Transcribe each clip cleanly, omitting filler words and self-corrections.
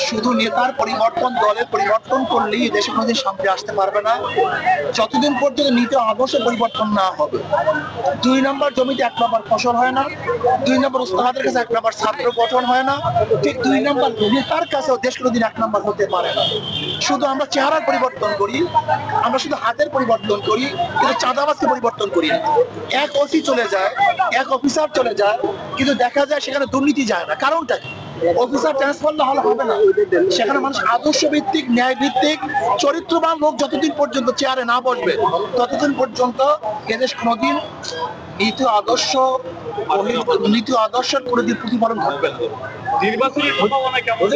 শুধু নেতার পরিবর্তন, দলের পরিবর্তন করলেই দেশে কোনোদিন শান্তি আসতে পারবে না, যতদিন পর্যন্ত নীতি আদর্শ পরিবর্তন না হবে। ২ নম্বর জমিতে ১ নম্বর ফসল হয় না, ২ নম্বর উস্তাদের কাছে ১ নম্বর ছাত্র গঠন হয় না, ঠিক ২ নম্বর নেতার কাছেও দেশ কোনোদিন ১ নম্বর হতে পারে না। শুধু আমরা চেহারার পরিবর্তন করি, আমরা শুধু হাতের পরিবর্তন করি, কিন্তু চাঁদাবাজকে পরিবর্তন করি না। এক ওসি চলে যায়, এক অফিসার চলে যায়, কিন্তু দেখা যায় সেখানে দুর্নীতি যায় না। কারণটা কি? অফিসার ট্রান্সফার না হলে হবে না। সেখানে মানুষ আদর্শ ভিত্তিক, ন্যায় ভিত্তিক, চরিত্রবান লোক যতদিন পর্যন্ত চেয়ারে না বসবে, ততদিন পর্যন্ত এদেশ কোনোদিন নীতি আদর্শের কোনোদিন প্রতিফলন ঘটবে না। নির্বাচনের সম্ভাবনা কেমন?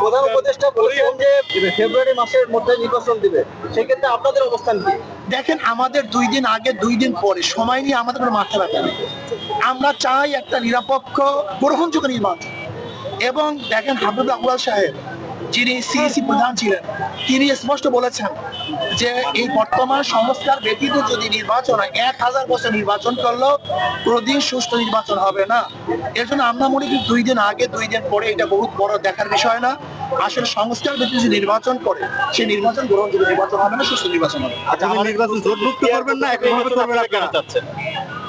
প্রধান উপদেষ্টা বলেছেন যে ফেব্রুয়ারি মাসের মধ্যে নির্বাচন দিবে, সেক্ষেত্রে আপনাদের অবস্থান কি? দেখেন, আমাদের 2 দিন আগে 2 দিন পরে সময় নিয়ে আমাদের কোনো মাথা ব্যথা নেই। আমরা চাই একটা নিরপেক্ষ গ্রহণযোগ্য নির্বাচন। এবং দেখেন, হাবিবুল আউয়াল সাহেব, যিনি সিইসি প্রধান ছিলেন, তিনি স্পষ্ট বলেছেন যে এই বর্তমান সংস্কার ব্যতীত যদি নির্বাচন হয়, ১,০০০ বছর নির্বাচন করলেও কোনোদিন সুষ্ঠু নির্বাচন হবে না। এর জন্য আমরা মনে করি 2 দিন আগে 2 দিন পরে এটা বহুত বড় দেখার বিষয় না। আসলে সংস্কার ব্যতীত যদি নির্বাচন করে, সেই নির্বাচন গ্রহণযোগ্য নির্বাচন হবে না, সুষ্ঠু নির্বাচন হবে। আচ্ছা, আমার নির্বাচন জোটমুক্ত করবেন না একভাবে করবেন আপনারা?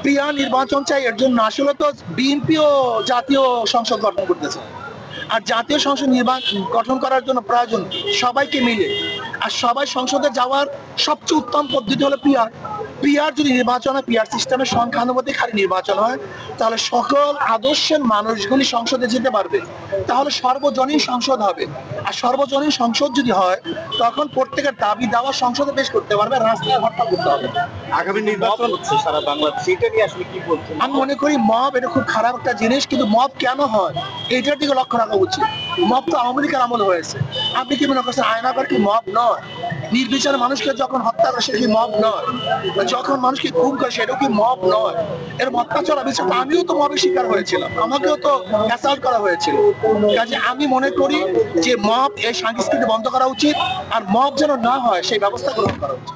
প্রিয় নির্বাচন চাই, এর জন্য আসলে তো বিএনপিও জাতীয় সংসদ গঠন করতেছে। আর জাতীয় সংসদ গঠন করার জন্য প্রয়োজন সবাইকে মিলে, আর সবাই সংসদে যাওয়ার সবচেয়ে উত্তম পদ্ধতি হলো পিআর। পিআর যদি নির্বাচন হয়, পিআর সিস্টেমের সংখ্যানুপাতিক হারে নির্বাচন হয়, তাহলে সকল আদর্শের মানুষগুলি সংসদে যেতে পারবে। তাহলে সর্বজনীন সংসদ হবে। আর সর্বজনীন সংসদ যদি হয়, তখন প্রত্যেকের দাবি দাওয়া সংসদে পেশ করতে পারবে, রাস্তায় হরতাল করতে হবে। আগামী নির্বাচন হচ্ছে সারা বাংলাদেশে, এটা নিয়ে আসলে কি বলছেন? আমি মনে করি মব এটা খুব খারাপ একটা জিনিস, কিন্তু মব কেন হয় এইটার দিকে লক্ষ্য রাখা উচিত। মব তো আওয়ামী লীগের আমল হয়েছে। আপনি কি মনে করছেন আয়নাগর কি মব নয়? নির্বিচারে মানুষকে যখন হত্যা করে সেটা কি মব নয়? যখন মানুষকে খুন করে সেটাও কি মব নয়? এর অত্যাচার অবিচার, আমিও তো মবের শিকার হয়েছিলাম, আমাকেও তো অ্যাসাল্ট করা হয়েছিল। কাজে আমি মনে করি যে মব এই সংস্কৃতি বন্ধ করা উচিত, আর মব যেন না হয় সেই ব্যবস্থা গ্রহণ করা উচিত।